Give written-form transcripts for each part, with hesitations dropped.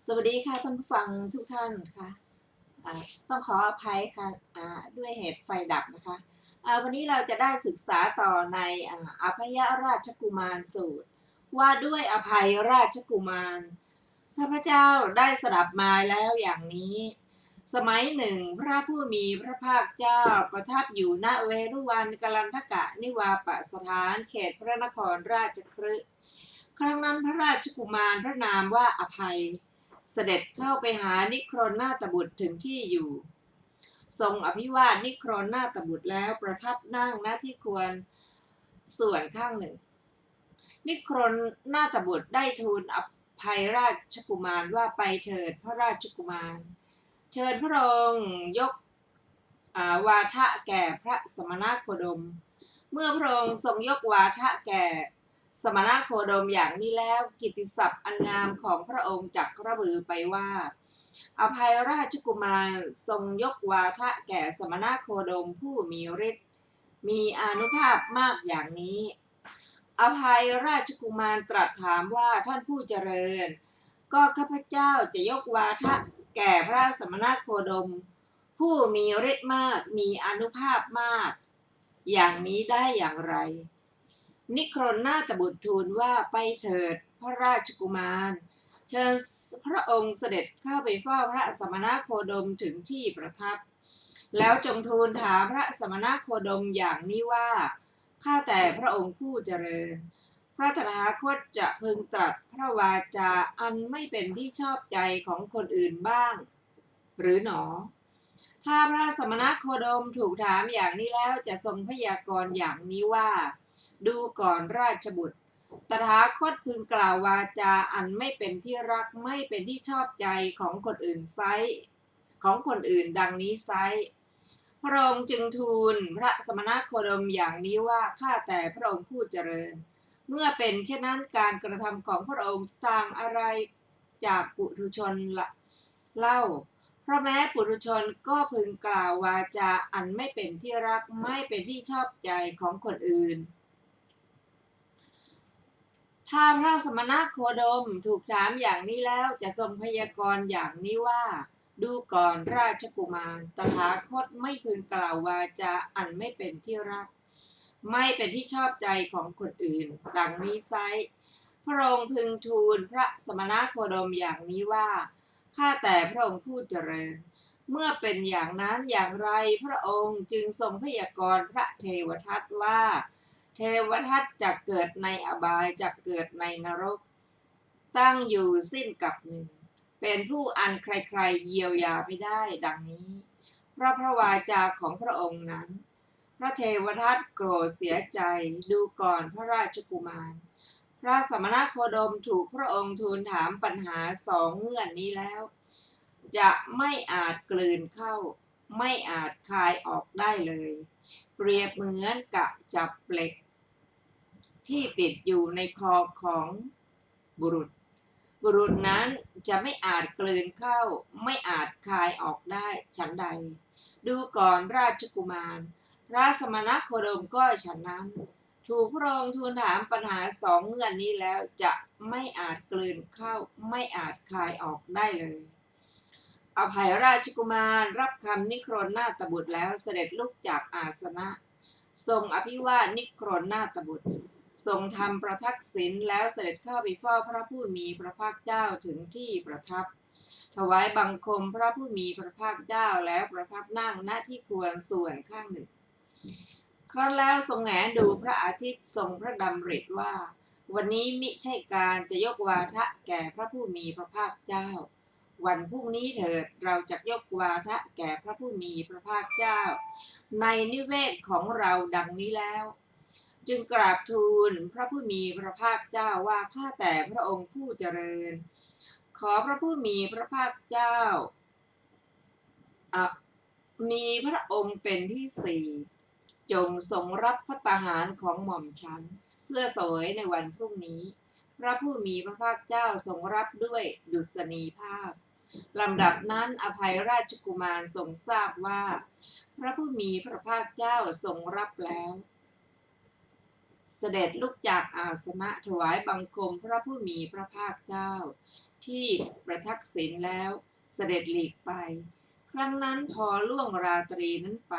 สวัสดีค่ะท่านผู้ฟังทุกท่านค่ะต้องขออภัยค่ะด้วยเหตุไฟดับนะคะวันนี้เราจะได้ศึกษาต่อในอภัยราชกุมารสูตรว่าด้วยอภัยราชกุมารข้าพเจ้าได้สดับมาแล้วอย่างนี้สมัยหนึ่งพระผู้มีพระภาคเจ้าประทับอยู่ณเวรุวันกลันทกะนิวาปสถานเขตพระนครราชคฤห์ครั้งนั้นพระราชกุมารพระนามว่าอภัยเสด็จเข้าไปหานิครนนาถบุตรถึงที่อยู่ทรงอภิวาทนิครนนาถบุตรแล้วประทับนั่งณที่ควรส่วนข้างหนึ่งนิครนนาถบุตรได้ทูลอภัยราชกุมารว่าไปเถิดพระราชกุมารเชิญพระองค์ยกวาทะแก่พระสมณโคดมเมื่อพระองค์ทรงยกวาทะแก่สมณโคดมอย่างนี้แล้วกิตติศัพท์อันงามของพระองค์จักระบือไปว่าอภัยราชกุมารทรงยกวาทะแก่สมณโคดมผู้มีฤทธิ์มีอานุภาพมากอย่างนี้อภัยราชกุมารตรัสถามว่าท่านผู้เจริญก็ข้าพเจ้าจะยกวาทะแก่พระสมณโคดมผู้มีฤทธิ์มากมีอานุภาพมากอย่างนี้ได้อย่างไรนิครนนาถบุตรทูลว่าไปเถิดพระราชกุมารเชิญพระองค์เสด็จเข้าไปเฝ้าพระสมณโคดมถึงที่ประทับแล้วจงทูลถามพระสมณโคดมอย่างนี้ว่าข้าแต่พระองค์ผู้เจริญพระตถาคตจะพึงตรัสพระวาจาอันไม่เป็นที่ชอบใจของคนอื่นบ้างหรือหนอถ้าพระสมณโคดมถูกถามอย่างนี้แล้วจะทรงพยากรณ์อย่างนี้ว่าดูก่อนราชบุตรตถาคตพึงกล่าววาจาอันไม่เป็นที่รักไม่เป็นที่ชอบใจของคนอื่นไซของคนอื่นดังนี้ไซพระองค์จึงทูลพระสมณโคดมอย่างนี้ว่าข้าแต่พระองค์ผู้เจริญเมื่อเป็นเช่นนั้นการกระทำของพระองค์ต่างอะไรจากปุถุชนละเล่าเพราะแม้ปุถุชนก็พึงกล่าววาจาอันไม่เป็นที่รักไม่เป็นที่ชอบใจของคนอื่นถ้าพระสมณโคดมถูกถามอย่างนี้แล้วจะทรงพยากรณ์อย่างนี้ว่าดูก่อนราชกุมารตถาคตไม่พึงกล่าววาจาอันไม่เป็นที่รักไม่เป็นที่ชอบใจของคนอื่นดังนี้ไซร้พระองค์พึงทูลพระสมณโคดมอย่างนี้ว่าข้าแต่พระองค์ผู้เจริญเมื่อเป็นอย่างนั้นอย่างไรพระองค์จึงทรงพยากรณ์พระเทวทัตว่าเทวทัตจะเกิดในอบายจะเกิดในนรกตั้งอยู่สิ้นกับหนึ่งเป็นผู้อันใครๆเยียวยาไม่ได้ดังนี้เพราะพระวาจาของพระองค์นั้นพระเทวทัตโกรธเสียใจดูก่อนพระราชกุมารพระสมณโคดมถูกพระองค์ทูลถามปัญหาสองเงื่อนนี้แล้วจะไม่อาจกลืนเข้าไม่อาจคายออกได้เลยเปรียบเหมือนกับจับเหล็กที่ติดอยู่ในคอของบุรุษนั้นจะไม่อาจกลืนเข้าไม่อาจคายออกได้ฉันใดดูก่อนราชกุมารพระสมณโคดมก็ฉันนั้นถูกพระองค์ทูลถามปัญหาสองเงื่อนนี้แล้วจะไม่อาจกลืนเข้าไม่อาจคายออกได้เลยอภัยราชกุมารรับคำนิครนนาถบุตรแล้วเสด็จลุกจากอาสนะทรงอภิวาทนิครนนาถบุตรทรงทำประทักษิณแล้วเสด็จเข้าไปเฝ้าพระผู้มีพระภาคเจ้าถึงที่ประทับถวายบังคมพระผู้มีพระภาคเจ้าแล้วประทับนั่งณที่ควรส่วนข้างหนึ่งครั้นแล้วทรงแงนดูพระอาทิตย์ทรงพระดำริว่าวันนี้มิใช่การจะยกวาทะแก่พระผู้มีพระภาคเจ้าวันพรุ่งนี้เถิดเราจะยกวาทะแก่พระผู้มีพระภาคเจ้าในนิเวศของเราดังนี้แล้วจึงกราบทูลพระผู้มีพระภาคเจ้าว่าข้าแต่พระองค์ผู้เจริญขอพระผู้มีพระภาคเจ้ามีพระองค์เป็นที่สี่จงทรงรับภัตตาหารของหม่อมฉันเพื่อเสวยในวันพรุ่งนี้พระผู้มีพระภาคเจ้าทรงรับด้วยดุษณีภาพลำดับนั้นอภัยราชกุมารทรงทราบว่าพระผู้มีพระภาคเจ้าทรงรับแล้วเสด็จลุกจากอาสนะถวายบังคมพระผู้มีพระภาคเจ้า ที่ประทักษิณแล้วเสด็จหลีกไปครั้งนั้นพอล่วงราตรีนั้นไป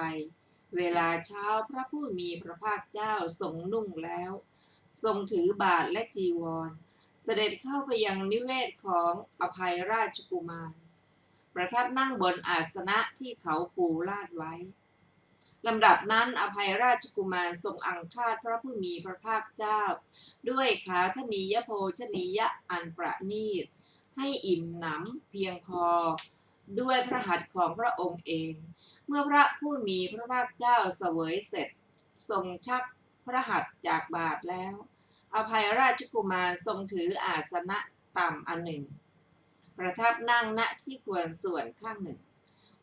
เวลาเช้าพระผู้มีพระภาคเจ้าทรงนุ่งแล้วทรงถือบาทและจีวรเสด็จเข้าไปยังนิเวศของอภัยราชกุมารประทับนั่งบนอาสนะที่เขาปูลาดไว้ลำดับนั้นอภัยราชกุมารทรงอังคาดพระผู้มีพระภาคเจ้าด้วยขาธนียโภชนียะอันประณีตให้อิ่มหนำเพียงพอด้วยพระหัตถ์ของพระองค์เองเมื่อพระผู้มีพระภาคเจ้าเสวยเสร็จทรงชักพระหัตถ์จากบาทแล้วอภัยราชกุมารทรงถืออาสนะต่ำอันหนึ่งประทับนั่งณที่ควรส่วนข้างหนึ่ง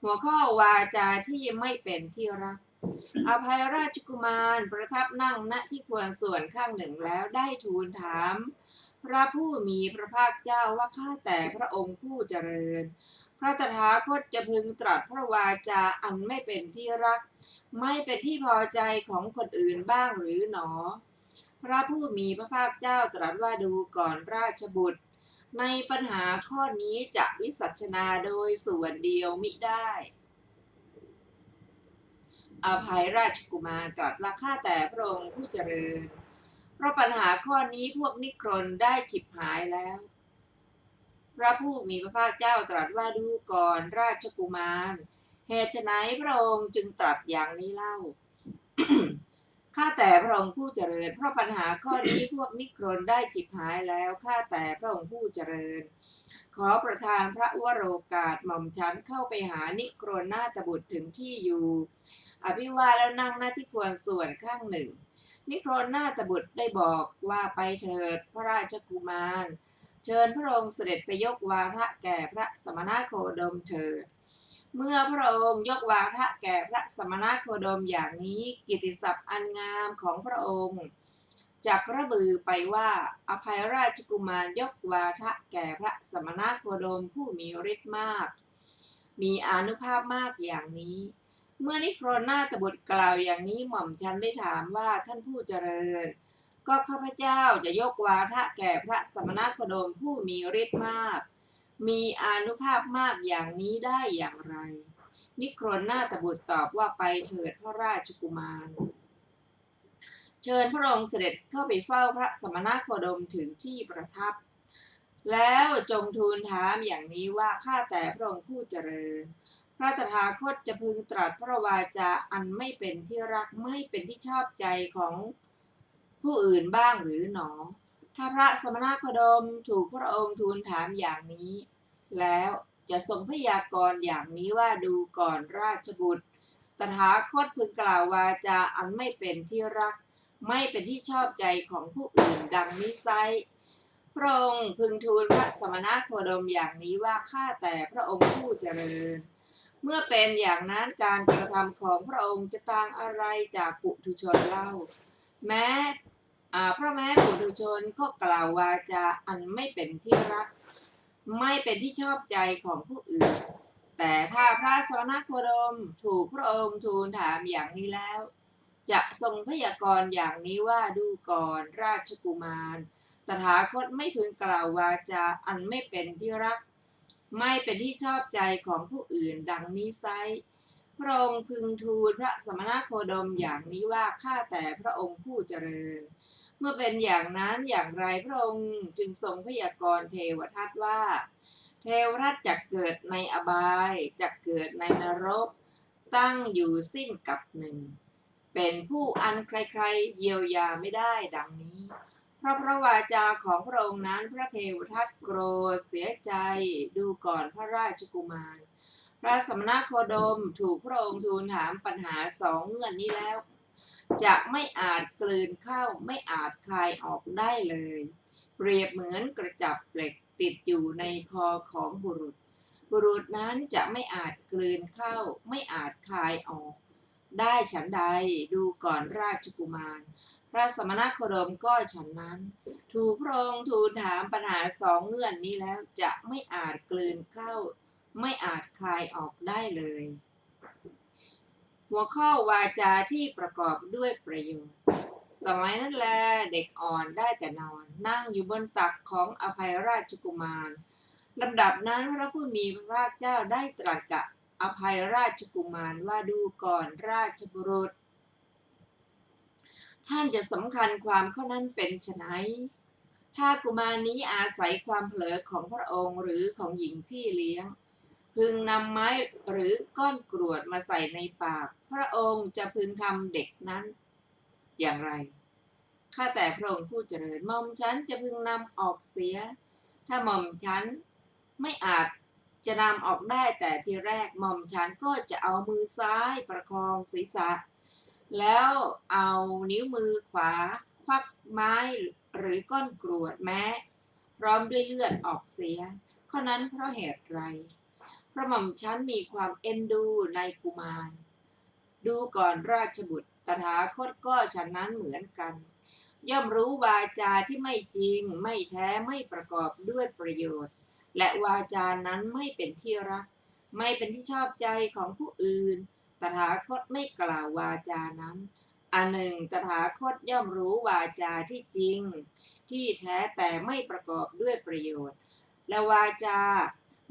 หัวข้อวาจาที่ไม่เป็นที่รักอภัยราชกุมารประทับนั่งณที่ควรส่วนข้างหนึ่งแล้วได้ทูลถามพระผู้มีพระภาคเจ้าว่าข้าแต่พระองค์ผู้เจริญพระตถาคตจะพึงตรัสพระวาจาอันไม่เป็นที่รักไม่เป็นที่พอใจของคนอื่นบ้างหรือหนอพระผู้มีพระภาคเจ้าตรัสว่าดูก่อนราชบุตรในปัญหาข้อนี้จะวิสัชนาโดยส่วนเดียวมิได้อภัยราชกุมารตรัสว่าข้าแต่พระองค์ผู้เจริญเพราะปัญหาข้อนี้พวกนิครนได้ฉิบหายแล้วพระผู้มีพระภาคเจ้าตรัสว่าดูก่อนราชกุมารเหตุไฉนพระองค์จึงตรัสอย่างนี้เล่า ข้าแต่พระองค์ผู้เจริญเพราะปัญหาข้อนี้พวกนิครนได้ฉิบหายแล้วข้าแต่พระองค์ผู้เจริญขอประทานพระวโรกาสหม่อมฉันเข้าไปหานิครนนาถบุตรถึงที่อยู่อภิวาทแล้วนั่งหน้าที่ควรส่วนข้างหนึ่งนิครนนาถบุตรได้บอกว่าไปเถิดพระราชกุมารเชิญพระองค์เสด็จไปยกวาทะแก่พระสมณโคดมเถิดเมื่อพระองค์ยกวาทะแก่พระสมณโคดมอย่างนี้กิตติศัพท์อันงามของพระองค์จักระบือไปว่าอภัยราชกุมารยกวาทะแก่พระสมณโคดมผู้มีฤทธิ์มากมีอานุภาพมากอย่างนี้เมื่อนิครนนาถบุตรกล่าวอย่างนี้หม่อมฉันได้ถามว่าท่านผู้เจริญก็ข้าพเจ้าจะยกวาทะแก่พระสมณโคดมผู้มีฤทธิ์มากมีอานุภาพมากอย่างนี้ได้อย่างไรนิครนนาถบุตรตอบว่าไปเถิดพระราชกุมารเชิญพระองค์เสด็จเข้าไปเฝ้าพระสมณโคดมถึงที่ประทับแล้วจงทูลถามอย่างนี้ว่าข้าแต่พระองค์ผู้เจริญพระตถาคตจะพึงตรัสพระวาจาอันไม่เป็นที่รักไม่เป็นที่ชอบใจของผู้อื่นบ้างหรือหนอถ้าพระสมณโคดมถูกพระองค์ทูลถามอย่างนี้แล้วจะทรงพยากรณ์อย่างนี้ว่าดูก่อนราชบุตรตถาคตพึงกล่าววาจาอันไม่เป็นที่รักไม่เป็นที่ชอบใจของผู้อื่นดังนี้ไซพระองค์พึงทูลพระสมณโคดมอย่างนี้ว่าข้าแต่พระองค์ผู้เจริญเมื่อเป็นอย่างนั้นการกระทำของพระองค์จะต่างอะไรจากปุถุชนเล่าแม้เพราะแม้ปุถุชนก็กล่าววาจาอันไม่เป็นที่รักไม่เป็นที่ชอบใจของผู้อื่นแต่ถ้าพระสมณโคดมถูกพระองค์ทูลถามอย่างนี้แล้วจะทรงพยากรณ์อย่างนี้ว่าดูก่อนราชกุมารตถาคตไม่พึงกล่าววาจาอันไม่เป็นที่รักไม่เป็นที่ชอบใจของผู้อื่นดังนี้ไซพระองค์พึงทูลพระสมณโคดมอย่างนี้ว่าข้าแต่พระองค์ผู้เจริญเมื่อเป็นอย่างนั้นอย่างไรพระองค์จึงทรงพยากรณ์เทวทัตว่าเทวทัตจักเกิดในอบายจักเกิดในนรกตั้งอยู่สิ้นกับหนึ่งเป็นผู้อันใครๆเยียวยาไม่ได้ดังนี้เพราะพระวาจาของพระองค์นั้นพระเทวทัตโกรธเสียใจดูก่อนพระราชกุมารพระสมณโคดมถูกพระองค์ทูลถามปัญหาสองเงื่อนนี้แล้วจะไม่อาจกลืนเข้าไม่อาจคายออกได้เลยเปรียบเหมือนกระจับเหล็กติดอยู่ในคอของบุรุษนั้นจะไม่อาจกลืนเข้าไม่อาจคายออกได้ฉันใดดูก่อนราชกุมารพระสมณโคดมก็ฉันนั้นถูกพระองค์ทูลถามปัญหาสองเงื่อนนี้แล้วจะไม่อาจกลืนเข้าไม่อาจคายออกได้เลยหัวข้อวาจาที่ประกอบด้วยประโยชน์สมัยนั้นแลเด็กอ่อนได้แต่นอนนั่งอยู่บนตักของอภัยราชกุมาร ลำดับนั้นพระผู้มีพระภาคเจ้าได้ตรัสกับอภัยราชกุมารว่าดูก่อนราชบุรุษท่านจะสำคัญความข้อนั้นเป็นไฉนถ้ากุมารนี้อาศัยความเผลอของพระองค์หรือของหญิงพี่เลี้ยงพึงนำไม้หรือก้อนกรวดมาใส่ในปากพระองค์จะพึงทำเด็กนั้นอย่างไรข้าแต่พระองค์ผู้เจริญหม่อมฉันจะพึงนำออกเสียถ้าหม่อมฉันไม่อาจจะนำออกได้แต่ทีแรกหม่อมฉันก็จะเอามือซ้ายประคองศีรษะแล้วเอานิ้วมือขวาควักไม้หรือก้อนกรวดแม้พร้อมด้วยเลือดออกเสียข้อนั้นเพราะเหตุไรเพราะหม่อมฉันมีความเอ็นดูในกุมารดูก่อนราชบุตรตถาคตก็ฉะนั้นเหมือนกันย่อมรู้วาจาที่ไม่จริงไม่แท้ไม่ประกอบด้วยประโยชน์และวาจานั้นไม่เป็นที่รักไม่เป็นที่ชอบใจของผู้อื่นตถาคตไม่กล่าววาจานั้นอันหนึ่งตถาคตย่อมรู้วาจาที่จริงที่แท้แต่ไม่ประกอบด้วยประโยชน์และวาจา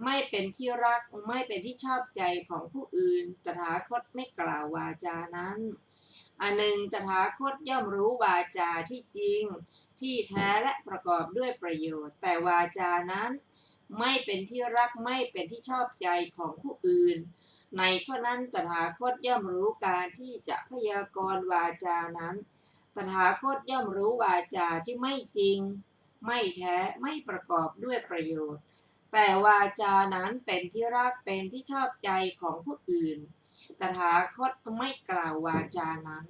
ไม่เป็นที่รักไม่เป็นที่ชอบใจของผู้อื่นตถาคตไม่กล่าววาจานั้นอันหนึ่งตถาคตย่อมรู้วาจาที่จริงที่แท้และประกอบด้วยประโยชน์แต่วาจานั้นไม่เป็นที่รักไม่เป็นที่ชอบใจของผู้อื่นในข้อนั้นตถาคตย่อมรู้การที่จะพยากรณ์วาจานั้นตถาคตย่อมรู้วาจาที่ไม่จริงไม่แท้ไม่ประกอบด้วยประโยชน์แต่วาจานั้นเป็นที่รักเป็นที่ชอบใจของผู้อื่นตถาคตไม่กล่าววาจานั้น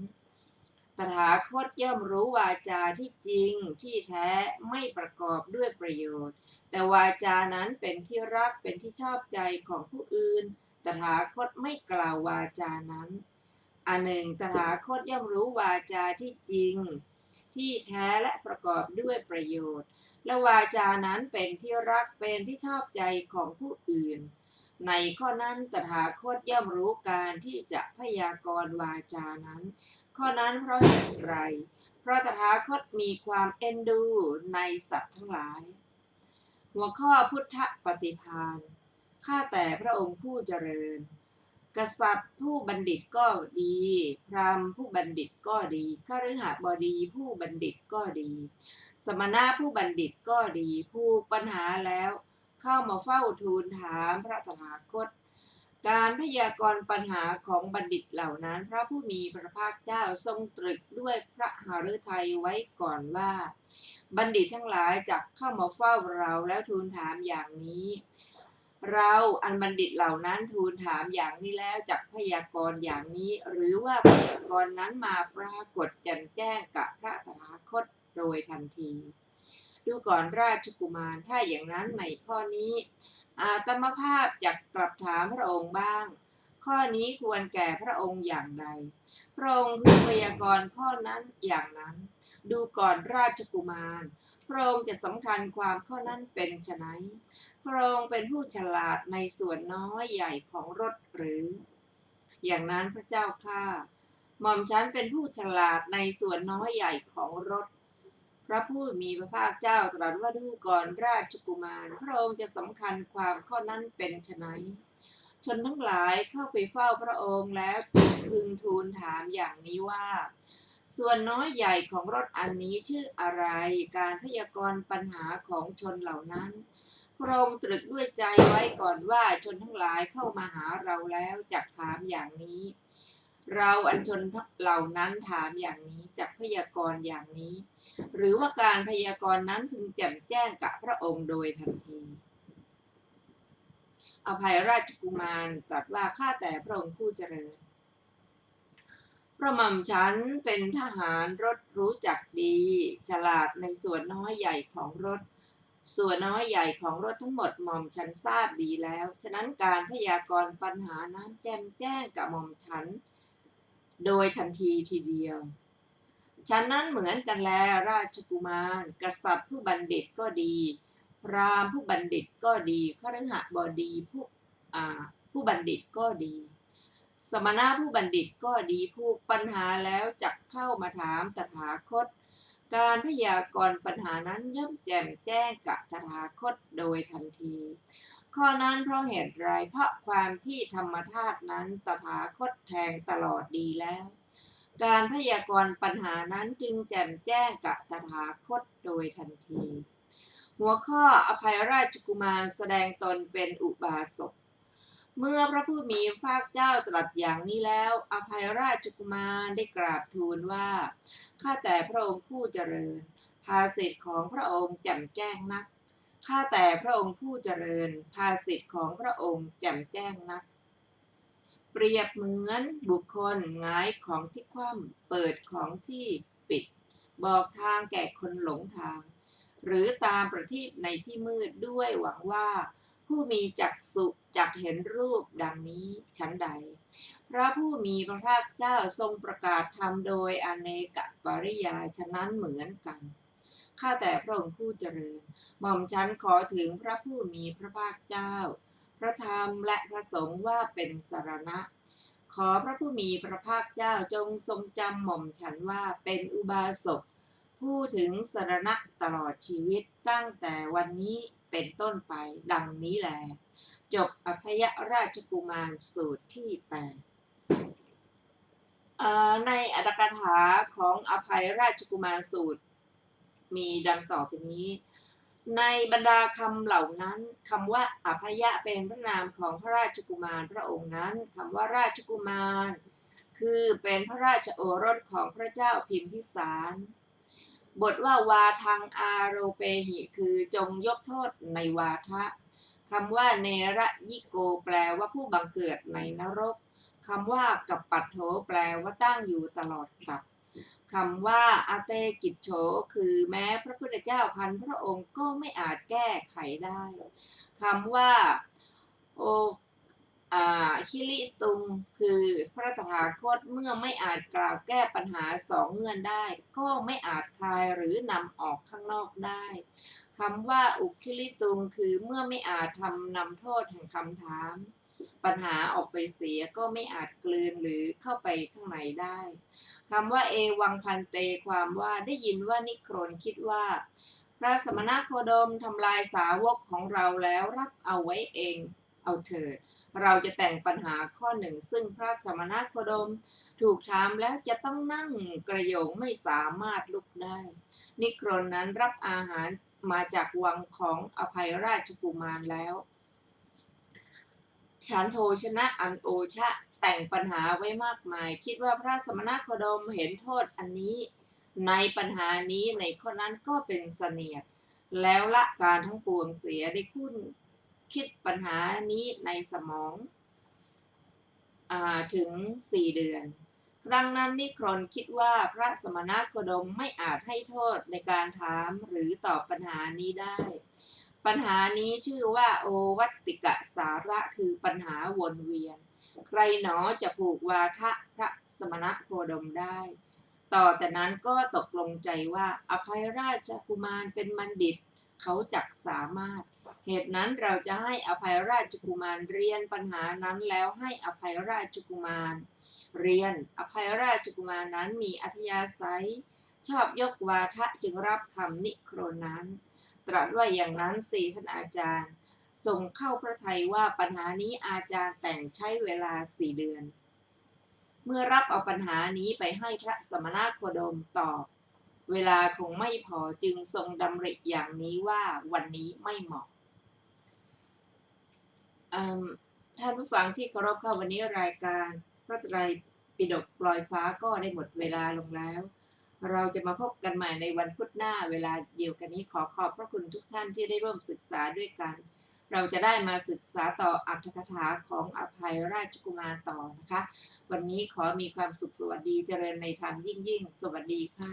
ตถาคตย่อมรู้วาจาที่จริงที่แท้ไม่ประกอบด้วยประโยชน์แต่วาจานั้นเป็นที่รักเป็นที่ชอบใจของผู้อื่นตถาคตไม่กล่าววาจานั้นอันหนึ่งตถาคตย่อมรู้วาจาที่จริงที่แท้และประกอบด้วยประโยชน์และวาจานั้นเป็นที่รักเป็นที่ชอบใจของผู้อื่นในข้อนั้นตถาคตย่อมรู้การที่จะพยากรณ์วาจานั้นข้อนั้นเพราะเหตุไรเพราะตถาคตมีความเอ็นดูในสัตว์ทั้งหลายหัวข้อพุทธปฏิภาณข้าแต่พระองค์ผู้เจริญกษัตริย์ผู้บัณฑิตก็ดีพราหมณ์ผู้บัณฑิตก็ดีคฤหบดีผู้บัณฑิตก็ดีสมณะผู้บัณฑิตก็ดีผูกปัญหาแล้วเข้ามาเฝ้าทูลถามพระตถาคตการพยากรณ์ปัญหาของบัณฑิตเหล่านั้นพระผู้มีพระภาคเจ้าทรงตรึกด้วยพระหฤทัยไว้ก่อนว่าบัณฑิตทั้งหลายจักเข้ามาเฝ้าเราแล้วทูลถามอย่างนี้เราอันบัณฑิตเหล่านั้นทูลถามอย่างนี้แล้วจักพยากรณ์อย่างนี้หรือว่าพยากรณ์นั้นมาปรากฏแจ่มแจ้งกับพระตถาคตโดยทันทีดูก่อนราชกุมารถ้าอย่างนั้นในข้อนี้อาตมภาพจักกลับถามพระองค์บ้างข้อนี้ควรแก่พระองค์อย่างไรพระองค์พึงพยากรณ์ข้อนั้นอย่างนั้นดูก่อนราชกุมารพระองค์จะสำคัญความข้อนั้นเป็นไฉนพระองค์เป็นผู้ฉลาดในส่วนน้อยใหญ่ของรถหรืออย่างนั้นพระเจ้าข้าหม่อมฉันเป็นผู้ฉลาดในส่วนน้อยใหญ่ของรถพระผู้มีพระภาคเจ้าตรัสว่าดูก่อนราชกุมารพระองค์จะสำคัญความข้อนั้นเป็นไฉนชนทั้งหลายเข้าไปเฝ้าพระองค์แล้วพึงทูลถามอย่างนี้ว่าส่วนน้อยใหญ่ของรถอันนี้ชื่ออะไรการพยากรณ์ปัญหาของชนเหล่านั้นพระองค์ตรึกด้วยใจไว้ก่อนว่าชนทั้งหลายเข้ามาหาเราแล้วจักถามอย่างนี้เราอันชนเหล่านั้นถามอย่างนี้จักพยากรณ์อย่างนี้หรือว่าการพยากรณ์นั้นพึงแจ่มแจ้งกับพระองค์โดยทันทีอภัยราชกุมารตรัสว่าข้าแต่พระองค์ผู้เจริญพระหม่อมฉันเป็นทหารรถรู้จักดีฉลาดในส่วนน้อยใหญ่ของรถส่วนน้อยใหญ่ของรถทั้งหมดหม่อมฉันทราบดีแล้วฉะนั้นการพยากรณ์ปัญหานั้นแจ่มแจ้งกับหม่อมฉันโดยทันทีทีเดียวฉะนั้นเหมือนกันแลราชกุมารกษัตริย์ผู้บัณฑิตก็ดีพราหมณ์ผู้บัณฑิตก็ดีคฤหบดีผู้บัณฑิตก็ดีสมณะผู้บัณฑิตก็ดีผูกปัญหาแล้วจักเข้ามาถามตถาคต การพยากรณ์ปัญหานั้นย่อมแจ่มแจ้งกับตถาคตโดยทันที ข้อนั้นเพราะเหตุไรเพราะความที่ธรรมธาตุนั้นตถาคตแทงตลอดดีแล้ว การพยากรณ์ปัญหานั้นจึงแจ่มแจ้งกับตถาคตโดยทันที หัวข้ออภัยราชกุมารแสดงตนเป็นอุบาสก เมื่อพระผู้มีพระภาคเจ้าตรัสอย่างนี้แล้วอภัยราชกุมารได้กราบทูลว่าข้าแต่พระองค์ผู้เจริญภาสิทธิ์ของพระองค์แจ่มแจ้งนักข้าแต่พระองค์ผู้เจริญภาสิทธิ์ของพระองค์แจ่มแจ้งนักเปรียบเหมือนบุคคลหงายของที่คว่ำเปิดของที่ปิดบอกทางแก่คนหลงทางหรือตามประทีปในที่มืดด้วยหวังว่าผู้มีจักษุจักเห็นรูปดังนี้ฉันใดพระผู้มีพระภาคเจ้าทรงประกาศธรรมโดยอเนกปริยายฉะนั้นเหมือนกันข้าแต่พระองค์ผู้เจริญหม่อมฉันขอถึงพระผู้มีพระภาคเจ้าพระธรรมและพระสงฆ์ว่าเป็นสรณะขอพระผู้มีพระภาคเจ้าจงทรงจำหม่อมฉันว่าเป็นอุบาสกผู้ถึงสรณะตลอดชีวิตตั้งแต่วันนี้เป็นต้นไปดังนี้แลจบอภัยราชกุมารสูตรที่8ในอัตถกถาของอภัยราชกุมารสูตรมีดังต่อไปนี้ในบรรดาคำเหล่านั้นคำว่าอภัยะเป็นพระนามของพระราชกุมารพระองค์นั้นคำว่าราชกุมารคือเป็นพระราชโอรสของพระเจ้าพิมพิสารบทว่าวาทังอาโรเปหิคือจงยกโทษในวาทะคำว่าเนระยิโกแปลว่าผู้บังเกิดในนรกคำว่ากับปัตโถแปลว่าตั้งอยู่ตลอดกับคำว่าอาเตกิจโฉคือแม้พระพุทธเจ้าพันพระองค์ก็ไม่อาจแก้ไขได้คำว่าโอคิริตุงคือพระตถาคตเมื่อไม่อาจกล่าวแก้ปัญหาสองเงื่อนได้ก็ไม่อาจคลายหรือนำออกข้างนอกได้คำว่าอุคิริตุงคือเมื่อไม่อาจนำโทษแห่งคำถามปัญหาออกไปเสียก็ไม่อาจกลืนหรือเข้าไปข้างในได้คำว่าเอวังพันเตความว่าได้ยินว่านิโครนคิดว่าพระสมณโคดมทำลายสาวกของเราแล้วรับเอาไว้เองเอาเถิดเราจะแต่งปัญหาข้อหนึ่งซึ่งพระสมณโคดมถูกถามแล้วจะต้องนั่งกระโยงไม่สามารถลุกได้นิโครนนั้นรับอาหารมาจากวังของอภัยราชกุมารแล้วฉันโภชนะอันโอชะแต่งปัญหาไว้มากมายคิดว่าพระสมณโคดมเห็นโทษอันนี้ในปัญหานี้ในข้อนั้นก็เป็นเสนียดแล้วละการทั้งปวงเสียได้คุ้นคิดปัญหานี้ในสมองถึง4 เดือนครั้งนั้นนิครนคิดว่าพระสมณโคดมไม่อาจให้โทษในการถามหรือตอบปัญหานี้ได้ปัญหานี้ชื่อว่าโอวัตติกะสาระคือปัญหาวนเวียนใครหนอจะผูกวาทะพระสมณโคดมได้ต่อแต่นั้นก็ตกลงใจว่าอภัยราชกุมารเป็นบัณฑิตเขาจักสามารถเหตุนั้นเราจะให้อภัยราชกุมารเรียนปัญหานั้นแล้วให้อภัยราชกุมารเรียนอภัยราชกุมารนั้นมีอัธยาศัยชอบยกวาทะจึงรับคำนิโครนั้นตรัสว่าอย่างนั้นสิท่านอาจารย์ทรงเข้าพระทัยว่าปัญหานี้อาจารย์แต่งใช้เวลา4 เดือนเมื่อรับเอาปัญหานี้ไปให้พระสมณโคดมตอบเวลาคงไม่พอจึงทรงดำริอย่างนี้ว่าวันนี้ไม่เหมาะท่านผู้ฟังที่เคารพค่ะวันนี้รายการพระไตรปิฎกปลอยฟ้าก็ได้หมดเวลาลงแล้วเราจะมาพบกันใหม่ในวันพุธหน้าเวลาเดียวกันนี้ขอขอบพระคุณทุกท่านที่ได้ร่วมศึกษาด้วยกันเราจะได้มาศึกษาต่ออรรถกถาของอภัยราชกุมารต่อนะคะวันนี้ขอมีความสุขสวัสดีเจริญในธรรมยิ่งสวัสดีค่ะ